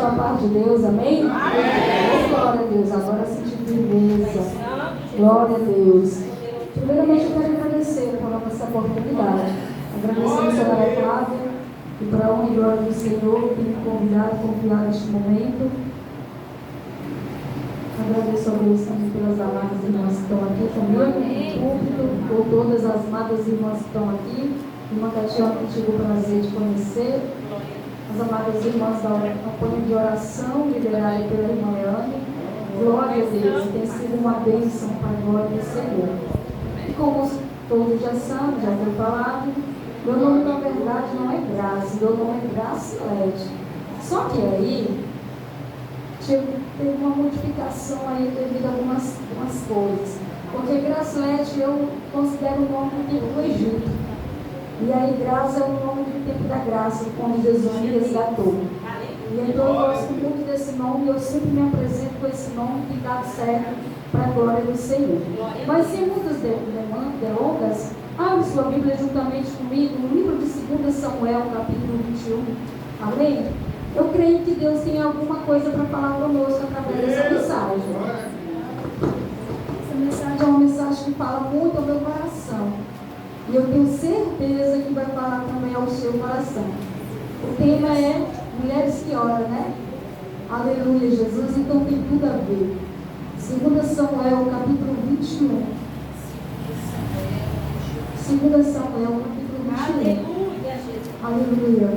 a paz de Deus, amém? Amém. Glória a Deus, agora senti firmeza. Glória a Deus. Primeiramente eu quero agradecer por essa oportunidade. Agradecer ao senhor Flávia e para a honra e glória do Senhor que me convidar e confiar neste momento. Agradeço a Deus também pelas amadas irmãs que estão aqui comigo, no púlpito, por todas as amadas irmãs que estão aqui. Irmã Tatiana, que tive o prazer de conhecer. As amadas irmãs da campanha de oração, liderada pela irmã Leane. Glória a Deus, tem sido uma bênção para a glória do Senhor. E como todos já sabem, já foi falado, meu nome na verdade não é Graça, meu nome é Gracilete. Só que aí, teve uma modificação aí devido a algumas coisas. Porque Gracilete eu considero o nome do Egito. E aí Graça é o nome do tempo da graça, quando Jesus me resgatou. E então eu gosto muito desse nome, eu sempre me apresento com esse nome que dá certo para a glória do Senhor. Mas sem muitas delongas, abre sua Bíblia juntamente comigo no livro de 2 Samuel, capítulo 21. Amém? Eu creio que Deus tem alguma coisa para falar conosco através dessa mensagem. Essa mensagem é uma mensagem que fala muito ao meu coração. E eu tenho certeza que vai falar também ao seu coração. O tema é Mulheres que Oram, né? Aleluia, Jesus, então tem tudo a ver. 2 Samuel, capítulo 21. 2 Samuel, capítulo 21. Aleluia.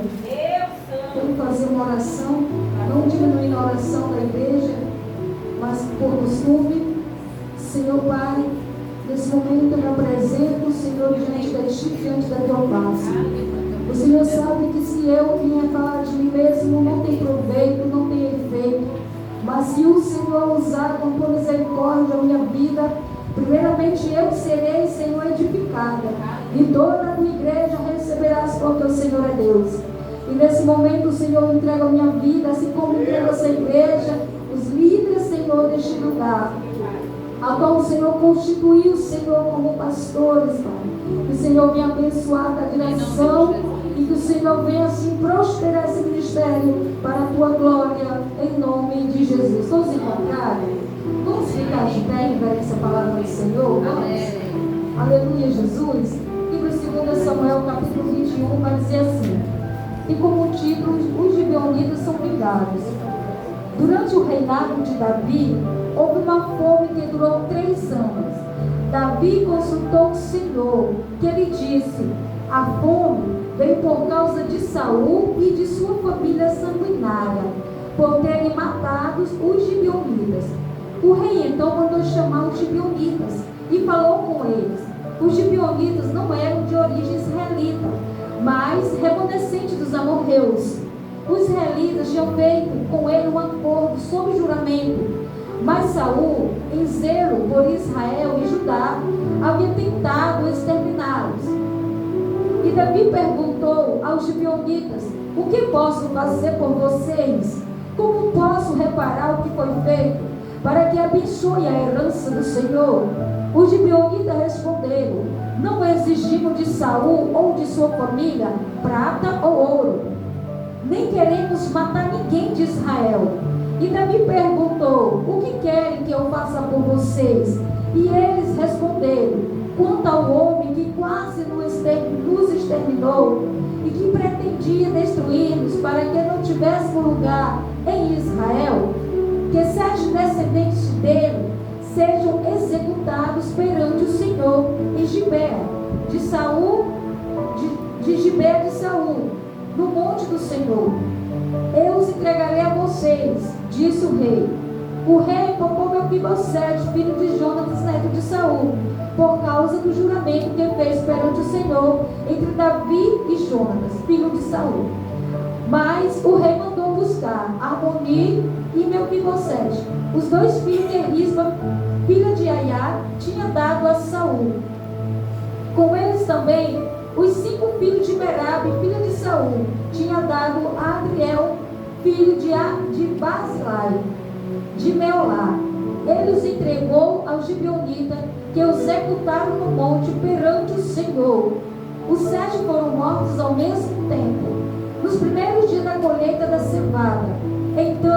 Vamos fazer uma oração, não diminuindo a oração da igreja, mas por costume. Senhor Pai, nesse momento eu me apresento, Senhor, diante de Ti, diante da Tua face. O Senhor sabe que se eu vier falar de mim mesmo, não tem proveito, não tem efeito. Mas se o Senhor usar com Tua misericórdia a minha vida, primeiramente eu serei, Senhor, edificada. E toda a Tua igreja receberás porque o Senhor é Deus. E nesse momento, Senhor, eu entrego a minha vida, assim como entrego essa igreja, os líderes, Senhor, deste lugar, a qual o Senhor constituiu, Senhor, como pastores, Pai. Que o Senhor venha abençoar a direção e que o Senhor venha assim prosperar esse ministério para a Tua glória, em nome de Jesus. Todos encontraram? Vamos ficar de pé em reverência à palavra do Senhor? Vamos? Aleluia, Jesus. Livro 2 Samuel, capítulo 21, vai dizer assim: e como título, os gibeonitas são vingados. Durante o reinado de Davi, houve uma fome que durou 3 anos. Davi consultou o Senhor, que ele disse: a fome veio por causa de Saul e de sua família sanguinária, por terem matado os gibeonitas. O rei então mandou chamar os gibeonitas e falou com eles. Os gibeonitas não eram de origem israelita, mas remanescente dos amorreus. Os israelitas tinham feito com ele um acordo sob juramento, mas Saul, em zelo por Israel e Judá, havia tentado exterminá-los. E Davi perguntou aos gibeonitas: o que posso fazer por vocês? Como posso reparar o que foi feito, para que abençoe a herança do Senhor? Os gibeonitas responderam: não exigimos de Saul ou de sua família prata ou ouro, nem queremos matar ninguém de Israel. E Davi perguntou: o que querem que eu faça por vocês? E eles responderam: quanto ao homem que quase nos exterminou e que pretendia destruir-nos para que não tivéssemos lugar em Israel, que 7 descendentes dele sejam executados perante o Senhor em Gibeá de Saul, de Gibeá de Saul, no monte do Senhor. Eu os entregarei a vocês, disse o rei. O rei poupou Mefibosete, filho de Jonatas, neto de Saul, por causa do juramento que fez perante o Senhor entre Davi e Jonatas, filho de Saul. Mas o rei mandou buscar Armoni e Mefibosete, os 2 filhos de Rispa, filha de Aiá, tinha dado a Saul. Com eles também os 5 filhos de Merabe, filha de Saul, tinha dado a Adriel, filho de Barzilai, de Meolá. Ele os entregou aos gibeonitas, que os executaram no monte perante o Senhor. Os 7 foram mortos ao mesmo tempo, nos primeiros dias da colheita da cevada. Então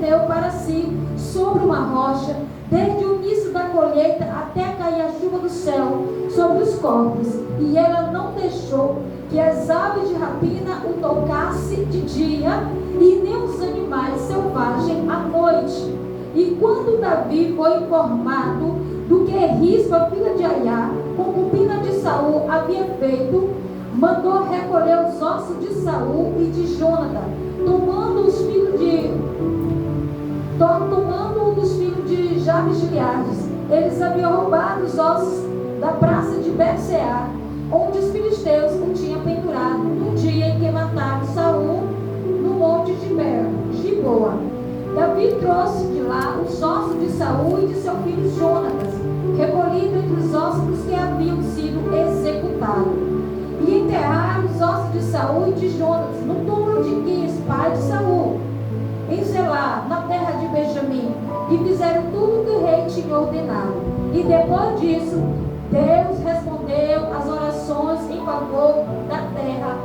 estendeu para si sobre uma rocha, desde o início da colheita até cair a chuva do céu sobre os corpos, e ela não deixou que as aves de rapina o tocasse de dia, e nem os animais selvagens à noite. E quando Davi foi informado do que Rispa, filha de Aiá, concubina de Saul, havia feito, mandou recolher os ossos de Saul e de Jonathan, tomando um dos filhos de Jabes Gileades. Eles haviam roubado os ossos da praça de Betseá, onde os filisteus o tinham pendurado, no dia em que mataram Saul no monte de Giboa. Davi trouxe de lá os ossos de Saul e de seu filho Jonatas, recolhidos entre os ossos dos que haviam sido executados. E enterraram os ossos de Saul e de Jonatas no túmulo de Quis, pai de Saul, em Zelá, na terra de Benjamim, e fizeram tudo o que o rei tinha ordenado. E depois disso, Deus respondeu às orações em favor da terra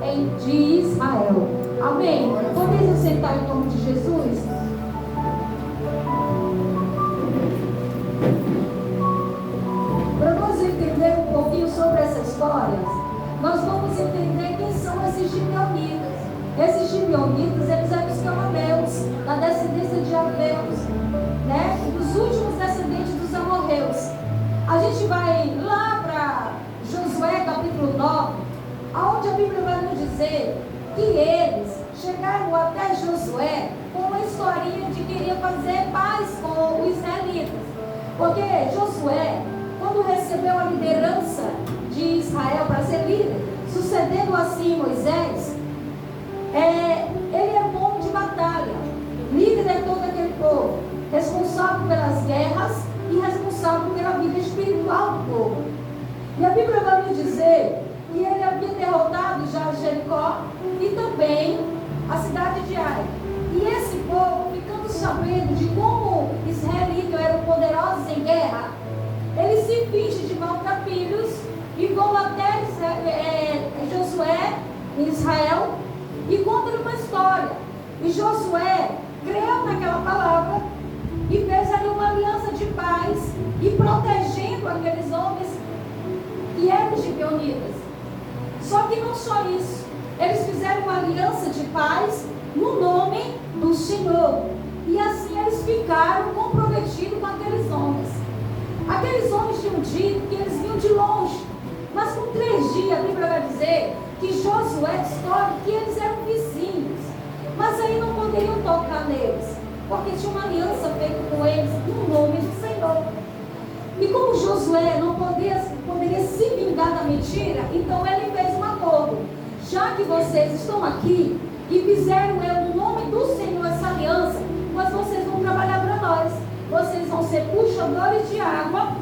de Israel. Amém? Podem se sentar em nome de Jesus? Para nós entender um pouquinho sobre essa história, nós vamos entender quem são esses gibeonitas. Esses gibeonitas, eles eram os cananeus, da descendência de Aveus, né? Os últimos descendentes dos amorreus. A gente vai lá para Josué capítulo 9, onde a Bíblia vai nos dizer que eles chegaram até Josué com uma historinha de querer fazer paz com os israelitas. Porque Josué, quando recebeu a liderança de Israel para ser líder, sucedendo assim Moisés, ele é bom de batalha, líder de todo aquele povo, responsável pelas guerras e responsável pela vida espiritual do povo. E a Bíblia vai nos dizer que ele havia derrotado já Jericó e também a cidade de Ai. E esse povo, ficando sabendo de como israelitas eram poderosos em guerra, eles se fingem de maltrapilhos e vão até Josué, em Israel, e contam uma história. E Josué creu naquela palavra e fez ali uma aliança de paz e protegendo aqueles homens que eram gibeonitas. Só que não só isso, eles fizeram uma aliança de paz no nome do Senhor, e assim eles ficaram comprometidos com aqueles homens. Aqueles homens tinham dito que eles vinham de longe, mas com 3 dias a Bíblia vai dizer que Josué descobre que eles eram vizinhos, mas aí não poderiam tocar neles, porque tinha uma aliança feita com eles no nome do Senhor. E como Josué não poderia se vingar da mentira, então ele fez um acordo. Já que vocês estão aqui e fizeram no nome do Senhor essa aliança, mas vocês vão trabalhar para nós. Vocês vão ser puxadores de água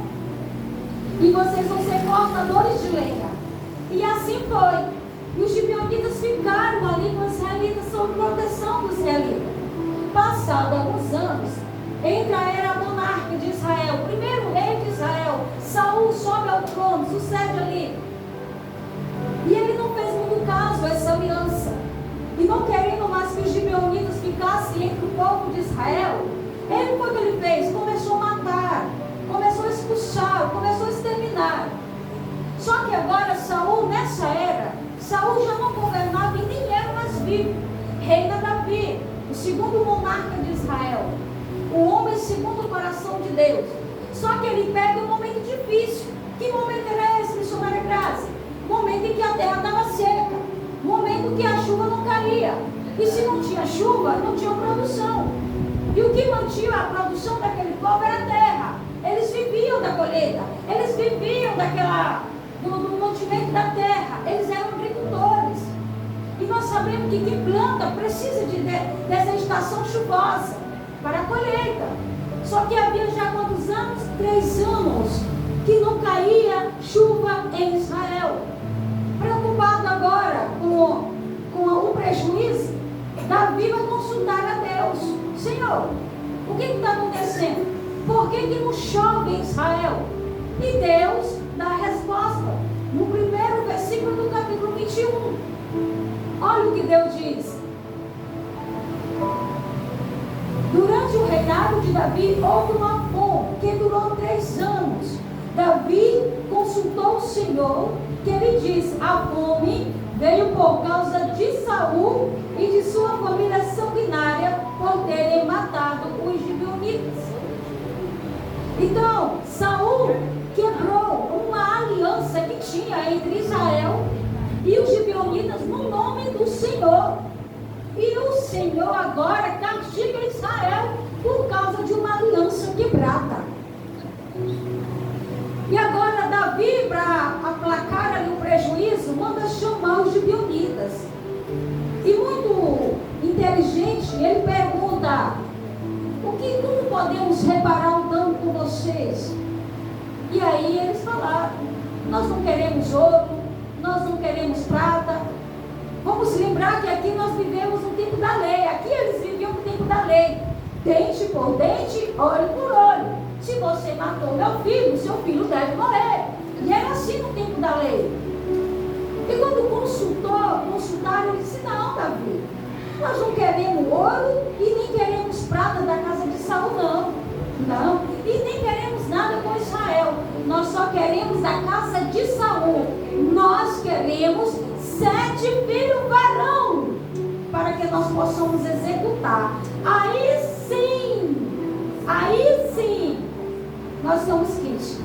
e vocês vão ser cortadores de lenha. E assim foi. E os gibeonitas ficaram ali com os israelitas sob proteção dos israelitas. Passado alguns anos, entra a era monárquica de Israel, o primeiro rei de Israel, Saul, sobe ao trono, sucede ali. E ele não fez muito caso a essa aliança. E não querendo mais que os gibeonitas ficassem entre o povo de Israel, ele foi o que ele fez? Começou a matar, começou a expulsar, começou a exterminar. Só que agora Saul, nessa era, Saul já não governava e nem era mais vivo. Reina Davi, o segundo monarca de Israel, o homem segundo o coração de Deus. Só que ele pega um momento difícil. Que momento era esse, missionária Graça? Momento em que a terra estava seca, momento em que a chuva não caía. E se não tinha chuva, não tinha produção. E o que mantinha a produção daquele povo era a terra. Eles viviam da colheita, eles viviam do mantimento da terra. Eles eram agricultores. E nós sabemos que quem planta precisa dessa estação chuvosa para a colheita. Só que havia já quantos anos? 3 anos que não caía chuva em Israel. Preocupado agora com o prejuízo, Davi vai consultar a Deus. Senhor, o que está acontecendo? Por que não chove em Israel? E Deus dá a resposta no primeiro versículo do capítulo 21. Olha o que Deus diz. Durante durante o reinado de Davi, houve uma fome que durou 3 anos. Davi consultou o Senhor, que ele disse: a fome veio por causa de Saul e de sua família sanguinária por terem matado os gibeonitas. Então, Saul quebrou uma aliança que tinha entre Israel e os gibeonitas no nome do Senhor. E o Senhor agora castiga Israel por causa de uma aliança quebrada. E agora Davi, para aplacar ali o prejuízo, manda chamar os gibeonitas. E muito inteligente, ele pergunta: como podemos reparar o dano com vocês? E aí eles falaram: nós não queremos ouro, nós não queremos prata. Vamos lembrar que aqui nós vivemos no tempo da lei. Aqui eles viviam no tempo da lei. Dente por dente, olho por olho. Se você matou meu filho, seu filho deve morrer. E era assim no tempo da lei. E quando consultaram, ele disse: não, Davi, nós não queremos ouro e nem queremos prata da casa de Saul, não. Não. E nem queremos nada com Israel. Nós só queremos da casa de Saul. Nós queremos 7 filhos varão, para que nós possamos executar. Aí sim, nós estamos quentes.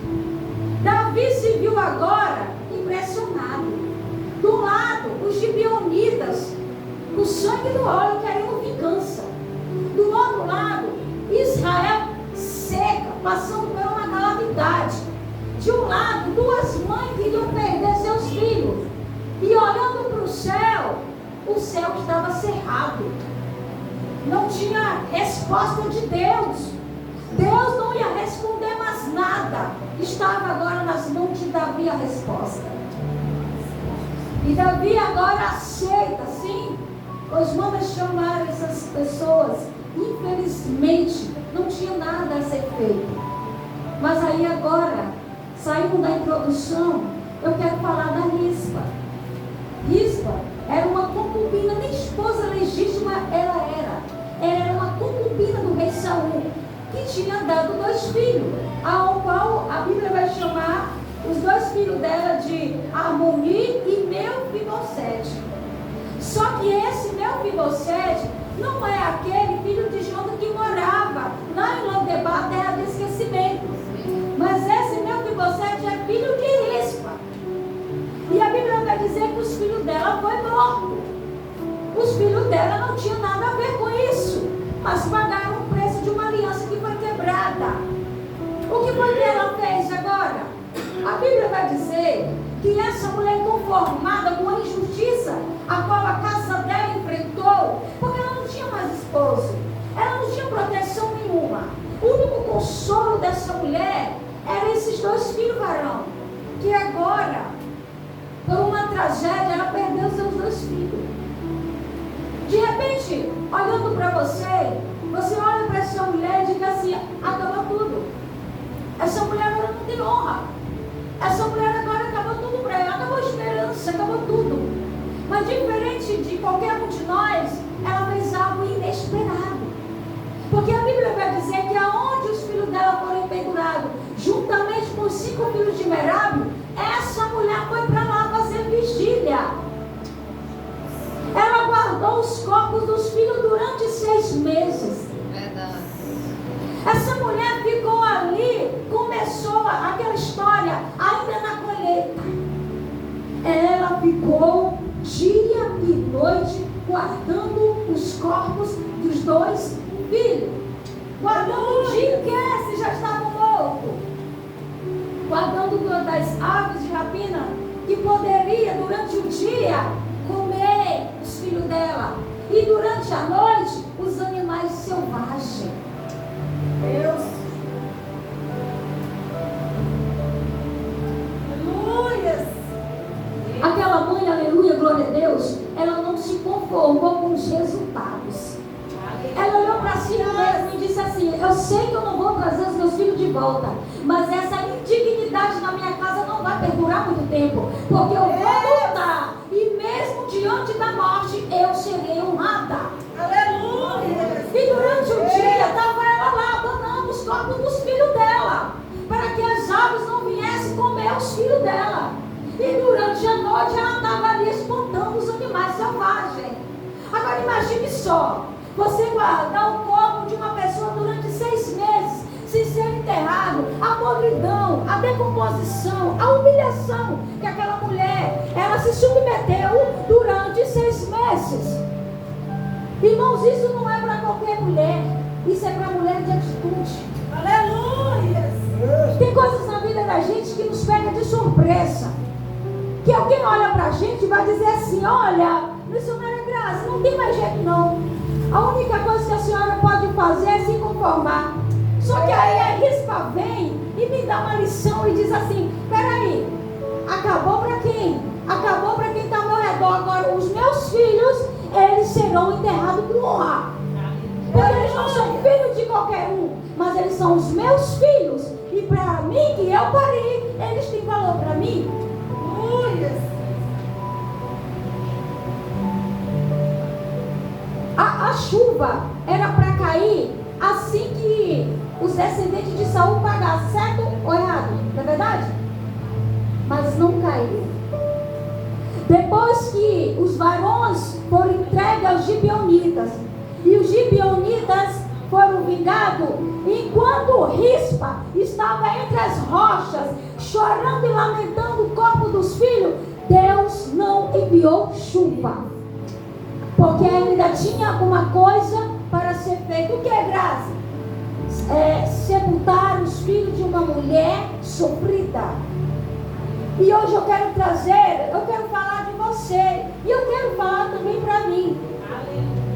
Davi se viu agora impressionado. Do lado, os gibeonitas, o sangue do óleo, querendo vingança. Do outro lado, Israel seca, passando por uma calamidade. De um lado, 2 mães queriam perder seus filhos. E olhando para o céu estava cerrado. Não tinha resposta de Deus. Deus não ia responder mais nada. Estava agora nas mãos de Davi a resposta. E Davi agora aceita, sim, pois manda chamar essas pessoas. Infelizmente, não tinha nada a ser feito. Mas aí agora, saindo da introdução, eu quero falar da Rispa. Rispa era uma concubina, nem esposa legítima ela era. Ela era uma concubina do rei Saul, que tinha dado 2 filhos, ao qual a Bíblia vai chamar os 2 filhos dela de Armoni e Mefibosete. Só que esse Mefibosete não é aquele filho de Jonatã que morava lá em Lodebar, terra do esquecimento. Mas esse Mefibosete é filho de Rispa. E a Bíblia vai dizer que os filhos dela foram mortos. Os filhos dela não tinham nada a ver com isso, mas pagaram o preço de uma aliança que foi quebrada. O que foi que ela fez agora? A Bíblia vai dizer que essa mulher inconformada com a injustiça a qual a casa dela enfrentou, porque ela não tinha mais esposo, ela não tinha proteção nenhuma. O único consolo dessa mulher eram esses 2 filhos varão, que agora, por uma tragédia, ela perdeu seus 2 filhos. De repente, olhando para você, você olha para essa mulher e diz assim: acabou tudo. Essa mulher agora não tem honra. Essa mulher agora acabou tudo para ela, acabou a esperança, acabou tudo. Mas diferente de qualquer um de nós, ela fez algo inesperado. Porque a Bíblia vai dizer que aonde os filhos dela foram pendurados, juntamente com os 5 filhos de Merabe, essa mulher foi para lá fazer vigília. Ela guardou os corpos dos filhos durante 6 meses. Verdade. Essa mulher ficou ali, começou aquela história ainda na colheita. Ela ficou dia e noite guardando os corpos dos 2 filhos. Guardando de quê, se já estavam mortos? Guardando das aves de rapina que poderia durante o dia comer os filhos dela, e durante a noite os animais selvagens. Deus, aleluias. Aquela mãe, aleluia, glória a Deus, ela não se conformou com os resultados. Ela olhou para si mesma e disse assim: eu sei que eu não vou trazer os meus filhos de volta, mas essa indignidade na minha casa não vai perdurar muito tempo, porque eu vou lutar, e mesmo diante da morte eu serei honrada. Aleluia. E durante o dia estava os filhos dela. E durante a noite ela estava ali espantando os animais selvagens. Agora imagine só, você guardar o corpo de uma pessoa durante 6 meses, sem ser enterrado, a podridão, a decomposição, a humilhação que aquela mulher, ela se submeteu durante 6 meses. Irmãos, isso não é para qualquer mulher, isso é para mulher de atitude. Aleluia! Tem coisas na vida da gente que nos pega de surpresa, que alguém olha para a gente e vai dizer assim: olha, missionária Graça, não tem mais jeito não, a única coisa que a senhora pode fazer é se conformar. Só que aí a rispa vem e me dá uma lição e diz assim: peraí, acabou para quem? Acabou para quem está ao meu redor. Agora os meus filhos, eles serão enterrados com honra, porque eles não são filhos de qualquer um, mas eles são os meus filhos, e para mim que eu pari, eles têm valor para mim. A chuva era para cair assim que os descendentes de Saul pagassem, certo ou errado? Não é verdade? Mas não caiu. Depois que os varões foram entregues aos gibeonitas, e os gibeonitas foram vingados, enquanto Rispa estava entre as rochas, chorando e lamentando o corpo dos filhos, Deus não enviou chuva, porque ainda tinha alguma coisa para ser feito. O que é graça? Sepultar os filhos de uma mulher sofrida. E hoje eu quero falar de você, e eu quero falar também para mim.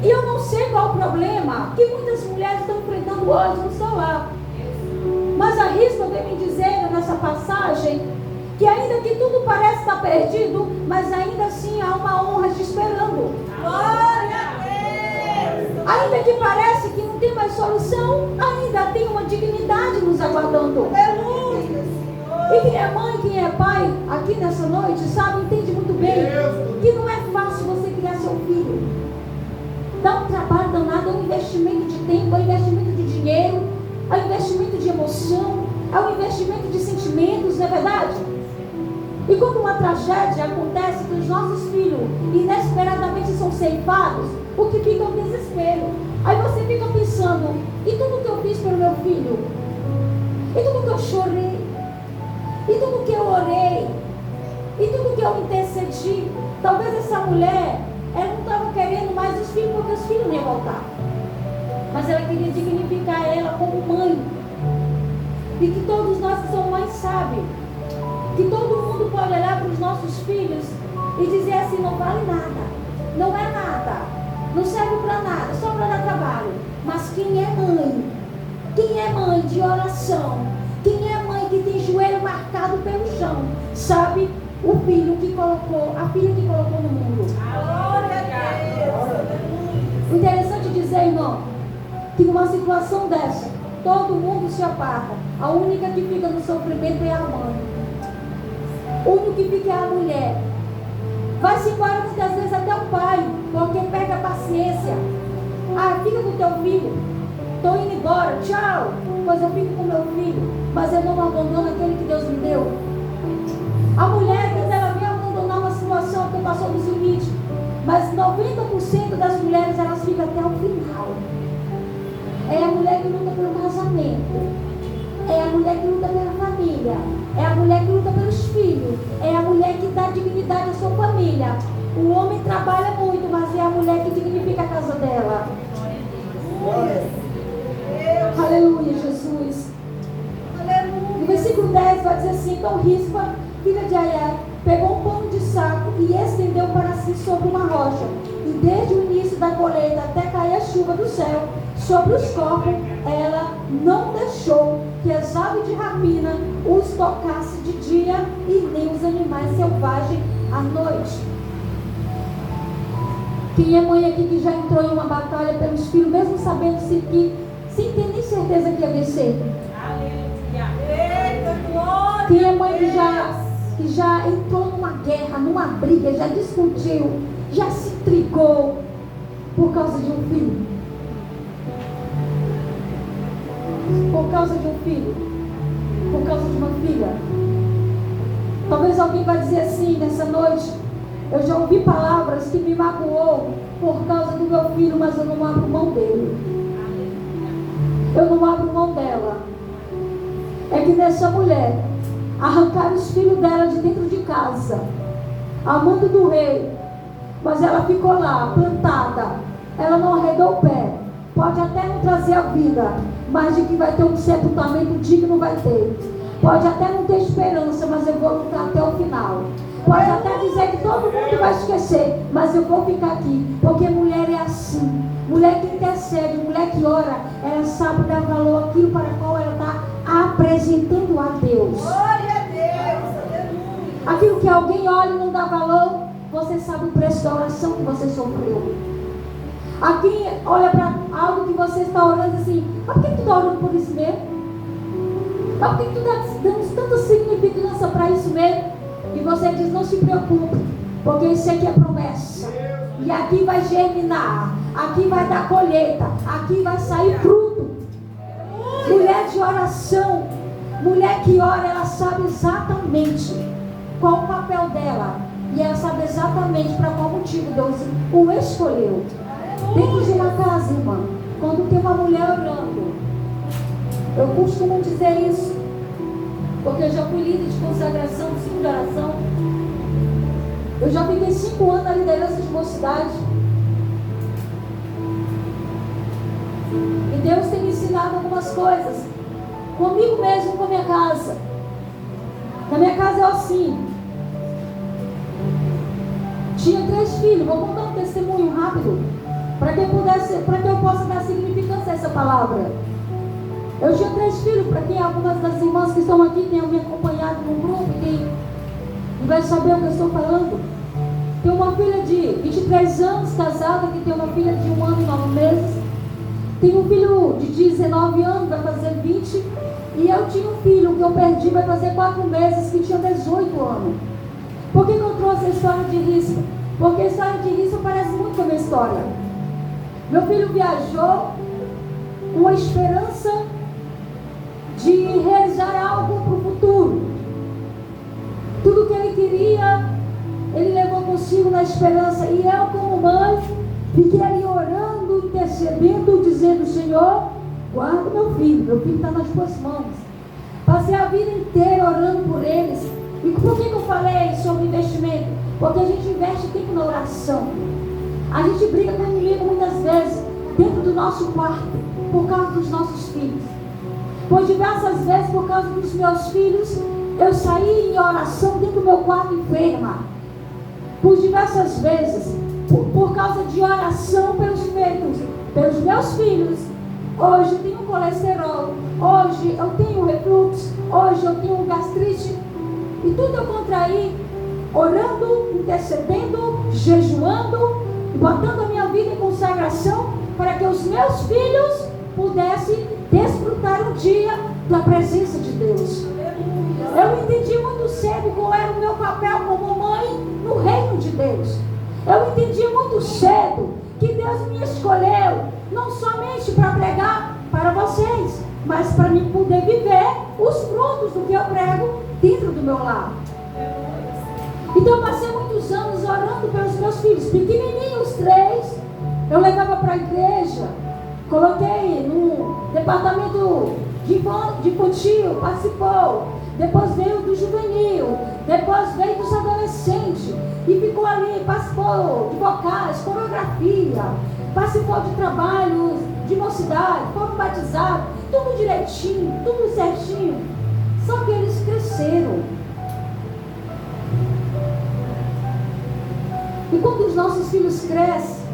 E eu não sei qual o problema que muitas mulheres estão enfrentando hoje no seu lar, mas a Rispa vem me dizendo nessa passagem que ainda que tudo parece estar perdido, mas ainda assim há uma honra te esperando. Glória a Deus! Ainda que parece que não tem mais solução, ainda tem uma dignidade nos aguardando. Aleluia! E quem é mãe, quem é pai aqui nessa noite, sabe, entende muito bem que não é fácil você criar seu filho. Dá um trabalho danado, é um investimento de tempo, é um investimento de dinheiro, é um investimento de emoção, é um investimento de sentimentos, não é verdade? E quando uma tragédia acontece que os nossos filhos inesperadamente são ceifados, o que fica é um desespero. Aí você fica pensando: e tudo que eu fiz pelo meu filho? E tudo que eu chorei? E tudo que eu orei? E tudo que eu intercedi? Talvez essa mulher, ela não estava querendo mais os filhos, porque os filhos não iam voltar, mas ela queria dignificar ela como mãe. E que todos nós que somos mães sabem que todo mundo pode olhar para os nossos filhos e dizer assim: não vale nada, não é nada, não serve para nada, só para dar trabalho. Mas quem é mãe? Quem é mãe de oração? Quem é mãe que tem joelho marcado pelo chão, sabe o filho que colocou, a filha que colocou no mundo. Glória a Deus! O interessante dizer, irmão, que numa situação dessa, todo mundo se aparta. A única que fica no sofrimento é a mãe. O único que fica é a mulher. Vai-se embora muitas vezes até o pai, porque perde a paciência. Ah, fica com teu filho. Estou indo embora, tchau. Pois eu fico com meu filho, mas eu não abandono aquele que Deus me deu. A mulher, quando ela vem abandonar uma situação que passou dos limites, mas 90% das mulheres, elas ficam até o final. É a mulher que luta pelo casamento, é a mulher que luta pela família, é a mulher que luta pelos filhos, é a mulher que dá dignidade à sua família. O homem trabalha muito, mas é a mulher que dignifica a casa dela. Aleluia, Jesus. Aleluia. No versículo 10 vai dizer assim: então Rispa, filha de Aiá, pegou um pano de saco e estendeu para si sobre uma rocha. E desde o início da colheita até cair a chuva do céu sobre os corpos, ela não deixou que as aves de rapina os tocasse de dia e nem os animais selvagens à noite. Quem é mãe aqui que já entrou em uma batalha pelos filhos, mesmo sabendo sem ter nem certeza que ia vencer? Quem é mãe que já entrou numa guerra, numa briga, já discutiu, já se intrigou por causa de um filho? Por causa de um filho? Por causa de uma filha? Talvez alguém vai dizer assim nessa noite: eu já ouvi palavras que me magoou por causa do meu filho, mas eu não abro mão dele. Eu não abro mão dela. É que nessa mulher arrancaram os filhos dela de dentro de casa, amando do rei, mas ela ficou lá, plantada. Ela não arredou o pé. Pode até não trazer a vida, mas de que vai ter um sepultamento digno vai ter. Pode até não ter esperança, mas eu vou lutar até o final. Pode até dizer que todo mundo vai esquecer, mas eu vou ficar aqui, porque mulher é assim. Mulher que intercede, mulher que ora, ela sabe dar valor àquilo para o qual ela está apresentando a Deus. Glória a Deus, aleluia. Aquilo que alguém olha e não dá valor, você sabe o preço da oração que você sofreu. Aqui olha para algo que você está orando assim: mas por que tu está orando por isso mesmo? Mas por que tu está dando tanta significância para isso mesmo? E você diz: não se preocupe, porque isso aqui é promessa. E aqui vai germinar, aqui vai dar colheita, aqui vai sair fruto. Mulher de oração, mulher que ora, ela sabe exatamente qual o papel dela. E ela sabe exatamente para qual motivo Deus o escolheu. Dentro de uma casa, irmã, quando tem uma mulher orando, eu costumo dizer isso, porque eu já fui líder de consagração, de segunda oração. Eu já fiquei 5 anos na liderança de mocidade. E Deus tem me ensinado algumas coisas, comigo mesmo, com a minha casa. Na minha casa é assim. Tinha 3 filhos, vou contar um testemunho rápido, para que eu possa dar significância a essa palavra. Eu tinha 3 filhos, para quem algumas das irmãs que estão aqui tenham me acompanhado no grupo, quem vai saber o que eu estou falando. Tenho uma filha de 23 anos, casada, que tem uma filha de 1 ano e 9 meses. Tenho um filho de 19 anos, vai fazer 20. E eu tinha um filho que eu perdi, vai fazer 4 meses, que tinha 18 anos. Por que eu trouxe a história de risco? Porque a história de risco parece muito com a minha história. Meu filho viajou com a esperança de realizar algo para o futuro. Tudo que ele queria, ele levou consigo na esperança. E eu, como mãe, fiquei ali orando, intercedendo, dizendo: Senhor, guarda meu filho está nas tuas mãos. Passei a vida inteira orando por eles. E por que eu falei sobre investimento? Porque a gente investe tempo na oração. A gente briga com o inimigo muitas vezes dentro do nosso quarto, por causa dos nossos filhos. Por diversas vezes, por causa dos meus filhos, eu saí em oração dentro do meu quarto enferma. Por diversas vezes, por causa de oração pelos meus filhos. Hoje eu tenho colesterol, hoje eu tenho refluxo, hoje eu tenho gastrite. E tudo eu contraí, orando, intercedendo, jejuando, e botando a minha vida em consagração, para que os meus filhos pudessem desfrutar um dia da presença de Deus. Eu entendi muito cedo qual era o meu papel como mãe no reino de Deus. Eu entendi muito cedo que Deus me escolheu, não somente para pregar para vocês, mas para mim poder viver os frutos do que eu prego dentro do meu lar. Então eu passei muitos anos orando pelos meus filhos, pequenininhos, 3. Eu levava para a igreja, coloquei no departamento de infantil, participou. Depois veio do juvenil, depois veio dos adolescentes, e ficou ali, participou de vocais, coreografia, participou de trabalhos de mocidade, foram batizados, tudo direitinho, tudo certinho. Só que eles cresceram. E quando os nossos filhos crescem,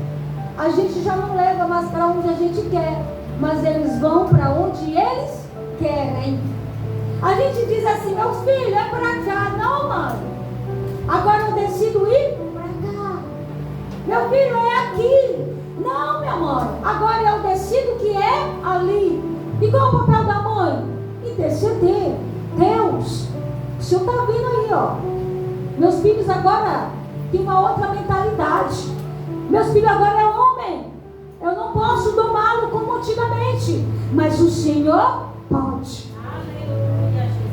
a gente já não leva mais para onde a gente quer, mas eles vão para onde eles querem. A gente diz assim: meu filho, é para cá. Não, mãe, agora eu decido ir para cá. Meu filho, é aqui. Não, minha mãe, agora eu decido que é ali. E qual é o papel da mãe? Interceder. Deus, o Senhor está vendo aí, ó. Meus filhos agora têm uma outra mentalidade. Meus filhos agora é homem. Eu não posso domá-lo como antigamente, mas o Senhor pode.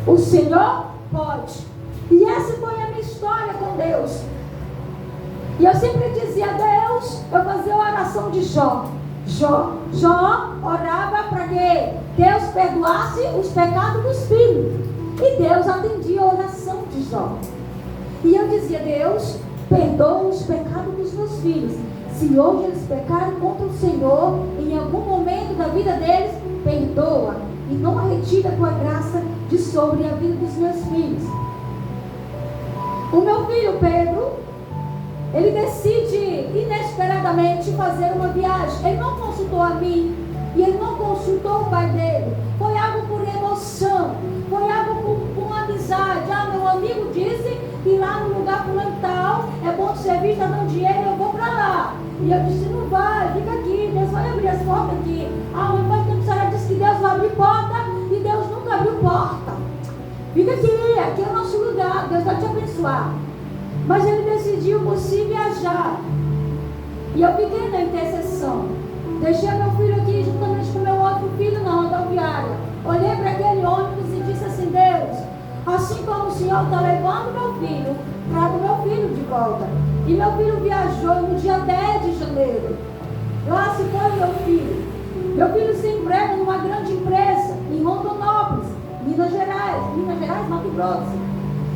O Senhor pode. E essa foi a minha história com Deus. E eu sempre dizia a Deus, eu fazia a oração de Jó. Jó orava para que Deus perdoasse os pecados dos filhos. E Deus atendia a oração de Jó. E eu dizia, Deus, perdoa os pecados dos meus filhos. Se hoje eles pecaram contra o Senhor, em algum momento da vida deles, perdoa. E não retira a tua graça de sobre a vida dos meus filhos. O meu filho Pedro, ele decide inesperadamente fazer uma viagem. Ele não consultou a mim e ele não consultou o pai dele. Foi algo por emoção, foi algo por amizade. Meu amigo disse que lá no lugar fundamental é bom de serviço, está dando dinheiro, eu vou para lá. E eu disse, não vai, fica aqui, Deus vai abrir as portas aqui. Mas quando a senhora disse que Deus vai abrir porta e Deus nunca abriu porta. Fica aqui é o nosso lugar, Deus vai te abençoar. Mas ele decidiu por si viajar. E eu fiquei na intercessão. Deixei meu filho aqui juntamente com meu outro filho na rodoviária. Olhei para aquele ônibus e disse assim, Deus, assim como o Senhor está levando meu filho, traga meu filho de volta. E meu filho viajou no dia 10 de janeiro. Lá se foi o meu filho. Meu filho se emprega numa grande empresa em Rondonópolis, Minas Gerais, Mato Grosso.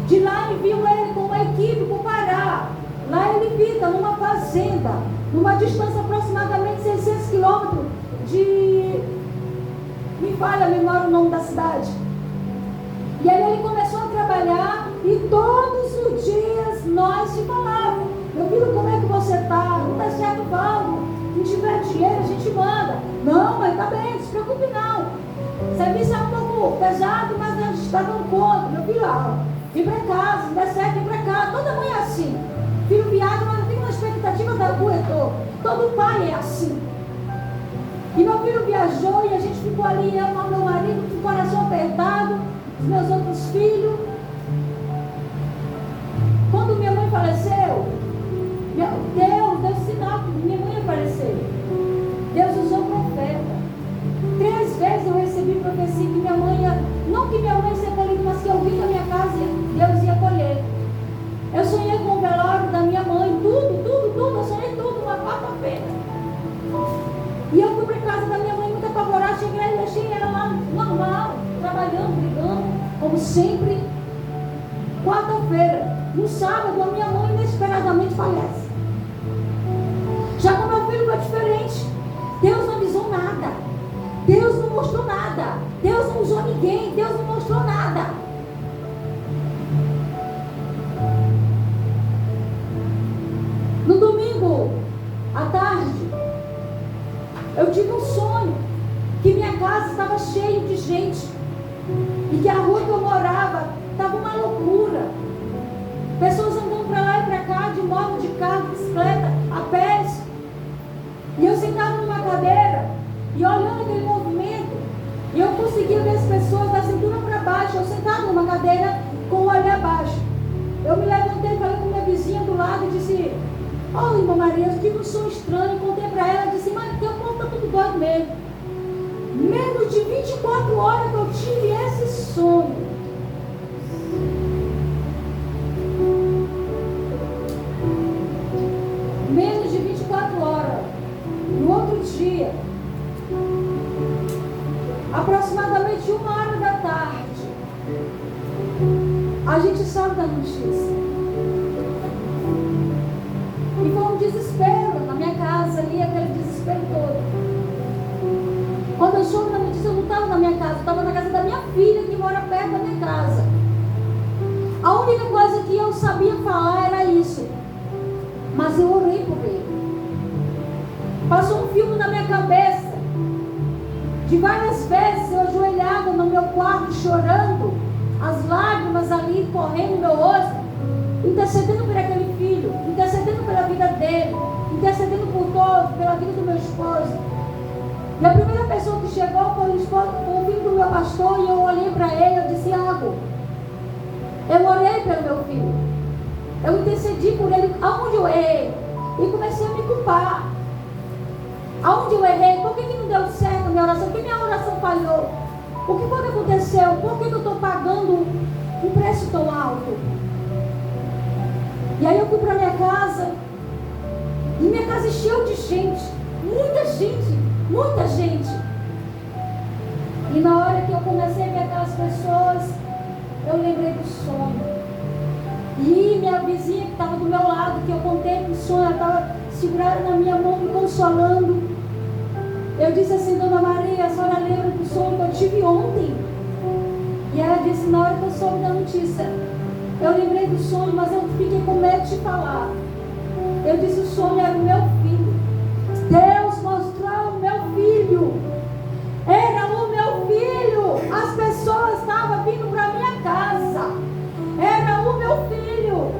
De lá enviam ele com uma equipe para o Pará. Lá ele fica numa fazenda, numa distância aproximadamente 600 quilômetros de... Me falha a memória o nome da cidade. E aí ele começou a trabalhar e todos os dias nós se falávamos. Meu filho, como é que você está? Não está certo, vamos. Se tiver dinheiro, a gente manda. Não, mas está bem, não se preocupe não. O serviço é um pouco pesado, mas a gente está dando conta. Meu filho, vem para casa, se der certo, vem para casa. Toda mãe é assim. Filho viaja, mas não tem uma expectativa do retorno. Todo pai é assim. E meu filho viajou e a gente ficou ali, eu com meu marido, com o coração apertado, os meus outros filhos. Quando minha mãe faleceu, Deus deu sinal que minha mãe apareceu. Deus usou profeta. 3 vezes eu recebi profecia que minha mãe ia, não que minha mãe ia ser colhida, mas que eu vim da minha casa e Deus ia colher. Eu sonhei com o velório da minha mãe, tudo, eu sonhei tudo, uma quarta-feira. E eu fui para a casa da minha mãe muito apavorada, cheguei lá e deixei ela lá normal, trabalhando, brigando, como sempre. Quarta-feira, no sábado, a minha mãe inesperadamente falece. Já com meu filho foi diferente. Deus não avisou nada. Deus não mostrou nada. Deus não usou ninguém. Deus não mostrou nada. No domingo, à tarde, eu tive um sonho que minha casa estava cheia de gente e que a rua que eu morava estava uma loucura. Pessoas andando para lá e para cá, de moto, de carro, de bicicleta, a pés. E eu sentava numa cadeira e olhando aquele movimento, e eu conseguia ver as pessoas da cintura para baixo. Eu sentava numa cadeira com o olho abaixo. Eu me levantei, falei com minha vizinha do lado e disse: "Oh, irmã Maria, eu tive um som estranho." Contei para ela e disse: "Mas teu povo está tudo doido mesmo." Menos de 24 horas que eu tive esse sonho. Menos de 24 horas. No outro dia, aproximadamente 1h da tarde, a gente sabe da notícia. E foi um desespero na minha casa ali, aquele desespero todo. Quando eu soube da notícia, eu não estava na minha casa, eu estava na casa da minha filha, que mora perto da minha casa. A única coisa que eu sabia falar era isso. Mas eu orei por ele. Passou um filme na minha cabeça. De várias vezes eu ajoelhada no meu quarto, chorando, as lágrimas ali correndo no meu rosto, intercedendo por aquele filho, intercedendo pela vida dele, intercedendo por todos, pela vida do meu esposo. E a primeira pessoa que chegou foi o filho do meu pastor, e eu olhei para ele, eu disse: "Iago, eu orei pelo meu filho, eu intercedi por ele, aonde eu errei?" E comecei a me culpar. Aonde eu errei? Por que não deu certo a minha oração? Por que minha oração falhou? O que foi que aconteceu? Por que eu estou pagando um preço tão alto? E aí eu fui para minha casa, e minha casa encheu de gente, muita gente, muita gente. E na hora que eu comecei a ver aquelas pessoas, eu lembrei do sonho. E minha vizinha que estava do meu lado, que eu contei o sonho, ela estava segurando na minha mão, me consolando. Eu disse assim: Dona Maria, a senhora lembra do sonho que eu tive ontem? E ela disse: na hora que eu soube da notícia, eu lembrei do sonho, mas eu fiquei com medo de falar. Eu disse: o sonho era o meu filho. Deus mostrou o meu filho. Era o meu filho. As pessoas estavam vindo para minha casa. Era o meu filho.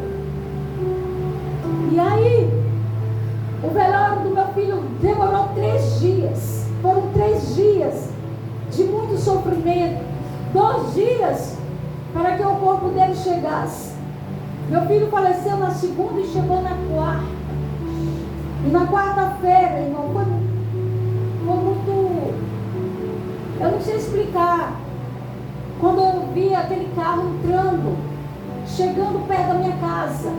E aí, o velório do meu filho demorou 3 dias. Foram 3 dias de muito sofrimento. 2 dias para que o corpo dele chegasse. Meu filho faleceu na segunda e chegou na quarta. E na quarta-feira, irmão, foi muito... Eu não sei explicar. Quando eu vi aquele carro entrando, chegando perto da minha casa,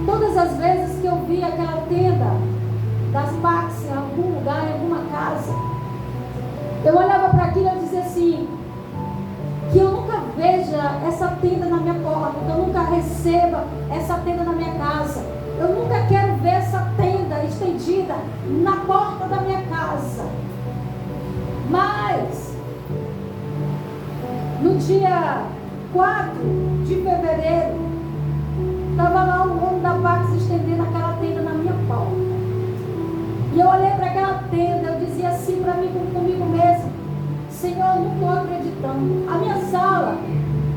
todas as vezes que eu vi aquela tenda das Pax em algum lugar, em alguma casa, eu olhava para aquilo e dizia assim: que eu nunca veja essa tenda na minha porta, que eu nunca receba essa tenda na minha casa. Eu nunca quero ver essa tenda estendida na porta da minha casa. Mas no dia 4 de fevereiro, estava lá o homem da Pax estendendo aquela tenda na minha porta. E eu olhei para aquela tenda, eu dizia assim para mim, comigo mesmo: Senhor, eu não estou acreditando. A minha sala,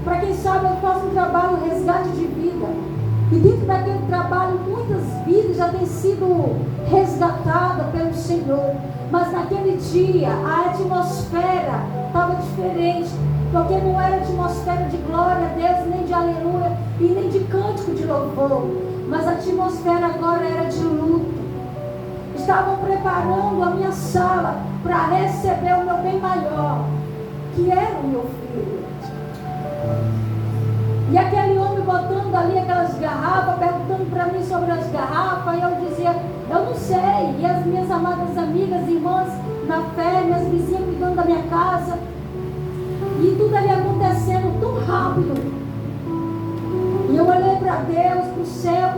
para quem sabe, eu faço um trabalho resgate de vida. E dentro daquele trabalho, muitas vidas já têm sido resgatadas pelo Senhor. Mas naquele dia, a atmosfera estava diferente. Porque não era atmosfera de glória a Deus, nem de aleluia, e nem de cântico de louvor. Mas a atmosfera agora era de luto. Estavam preparando a minha sala para receber o meu bem maior, que era o meu filho. E aquele homem botando ali aquelas garrafas, perguntando para mim sobre as garrafas, e eu dizia: eu não sei. E as minhas amadas amigas, irmãs na fé, minhas vizinhas cuidando da minha casa, e tudo ali acontecendo tão rápido. E eu olhei para Deus, para o céu,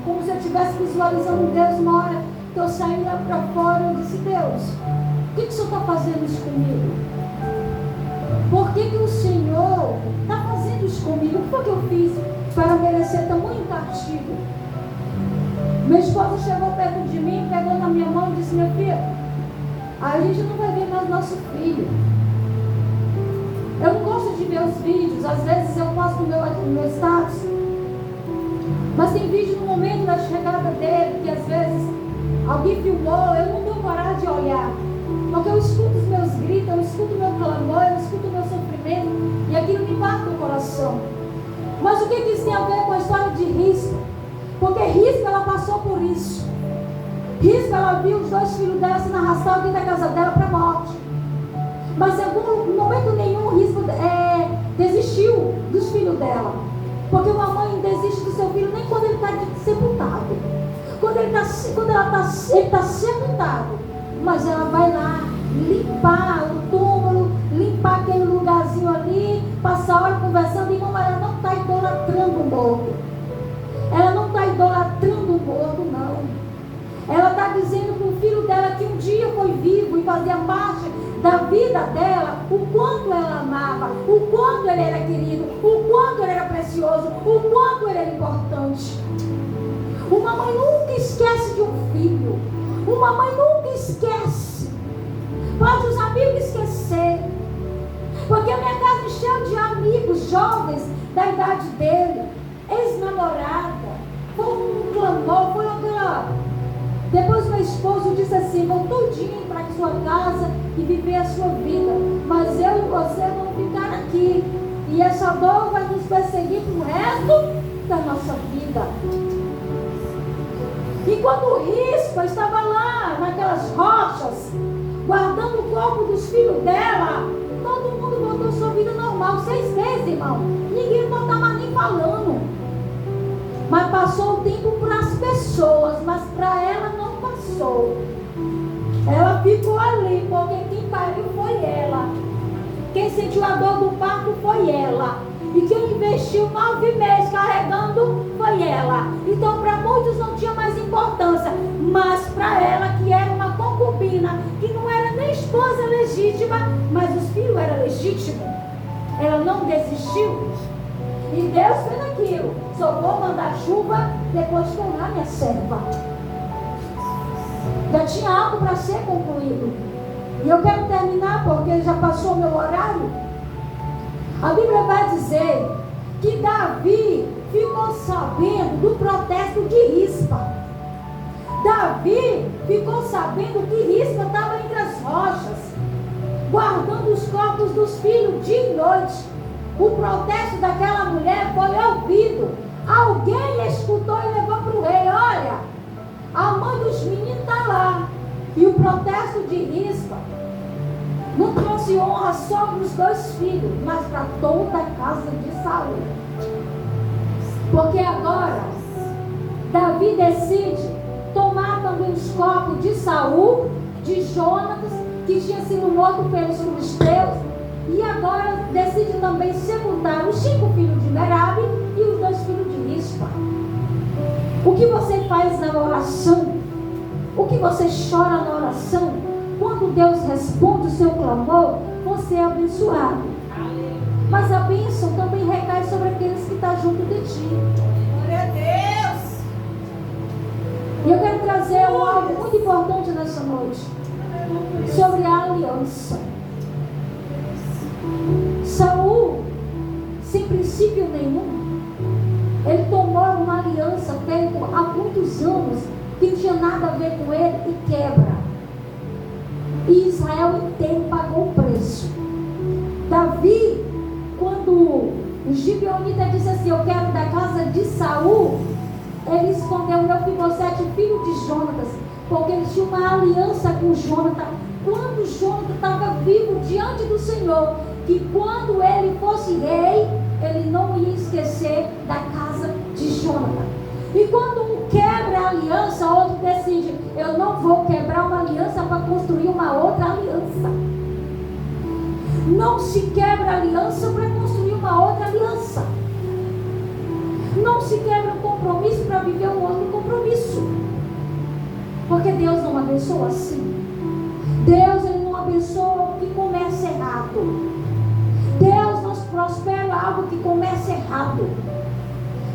como se eu estivesse visualizando Deus. Uma hora que eu saí lá para fora, eu disse: Deus, por que o Senhor está fazendo isso comigo? Por que o Senhor está fazendo isso comigo? O que foi que eu fiz para merecer tamanho castigo? Meu esposo chegou perto de mim, pegou na minha mão e disse: minha filha, a gente não vai ver mais nosso filho. Eu não gosto de ver os vídeos, às vezes eu posto no meu status, mas tem vídeo no momento da chegada dele, que às vezes alguém filmou, eu não tenho coragem de olhar, porque eu escuto os meus gritos, eu escuto o meu clamor, eu escuto o meu sofrimento, e aquilo me mata o coração. Mas o que isso tem a ver com a história de Rispa? Porque Rispa, ela passou por isso. Rispa, ela viu os 2 filhos dela sendo arrastados dentro da casa dela para a morte. Mas em momento nenhum Rispa desistiu dos filhos dela. Porque uma mãe desiste do seu filho nem quando ele está sepultado. Quando ele está sepultado. Mas ela vai lá limpar o túmulo, limpar aquele lugarzinho ali, passar a hora conversando. Irmão, ela não está idolatrando o morto. Ela não está idolatrando o morto, não. Ela está dizendo para o filho dela que um dia foi vivo e fazia parte da vida dela, o quanto ela amava, o quanto ele era querido, o quanto ele era precioso, o quanto ele era importante. Uma mãe nunca esquece de um filho. Uma mãe nunca esquece. Pode os amigos esquecer. Porque a minha casa encheu de amigos jovens da idade dele, ex-namorada. Foi um clamor, foi aquela... Depois meu esposo disse assim: vão tudinho para sua casa e viver a sua vida, mas eu e você vamos ficar aqui, e essa dor vai nos perseguir para o resto da nossa vida. Enquanto Rispa estava lá naquelas rochas, guardando o corpo dos filhos dela, todo mundo voltou à sua vida normal. 6 meses, irmão, ninguém não estava nem falando. Mas passou o tempo para as pessoas, mas para ela não passou. Ela ficou ali, porque quem pariu foi ela. Quem sentiu a dor do parto foi ela. E quem investiu 9 meses carregando foi ela. Então para muitos não tinha mais importância. Mas para ela, que era uma concubina, que não era nem esposa legítima, mas os filhos eram legítimos, ela não desistiu. E Deus fez aquilo. Só vou mandar chuva depois de tornar minha serva. Já tinha algo para ser concluído. E eu quero terminar porque já passou o meu horário. A Bíblia vai dizer que Davi ficou sabendo do protesto de Rispa. Davi ficou sabendo que Rispa estava entre as rochas, guardando os corpos dos filhos dia e noite. O protesto daquela mulher foi ouvido. Alguém escutou e levou para o rei: olha, a mãe dos meninos está lá. E o protesto de Rispa não trouxe honra só para os 2 filhos, mas para toda a casa de Saul. Porque agora Davi decide tomar também os corpos de Saul, de Jonatas, que tinha sido morto pelos filisteus, e agora decide também sepultar os 5 filhos de Merabe e os 2 filhos de Rispa. O que você faz na oração? O que você chora na oração? Quando Deus responde o seu clamor, você é abençoado. Mas a bênção também recai sobre aqueles que estão junto de ti. Glória a Deus. E eu quero trazer algo muito importante nessa noite, sobre a aliança. Saul, sem princípio nenhum, ele tomou uma aliança feita há muitos anos, que não tinha nada a ver com ele, e quebra. E Israel inteiro pagou o preço. Davi, quando o gibeonita disse assim: eu quero da casa de Saul, ele escondeu Mefibosete, filho de Jonatas, porque ele tinha uma aliança com Jonatas. Quando Jonatas estava vivo diante do Senhor, que quando ele fosse rei, ele não ia esquecer da casa de Jonatas. E quando um quebra a aliança, o outro decide: eu não vou quebrar uma aliança para construir uma outra aliança. Não se quebra a aliança para construir uma outra aliança. Não se quebra um compromisso para viver um outro compromisso. Porque Deus não abençoa assim. Deus, ele não abençoa o que começa errado. Deus não prospera algo que começa errado.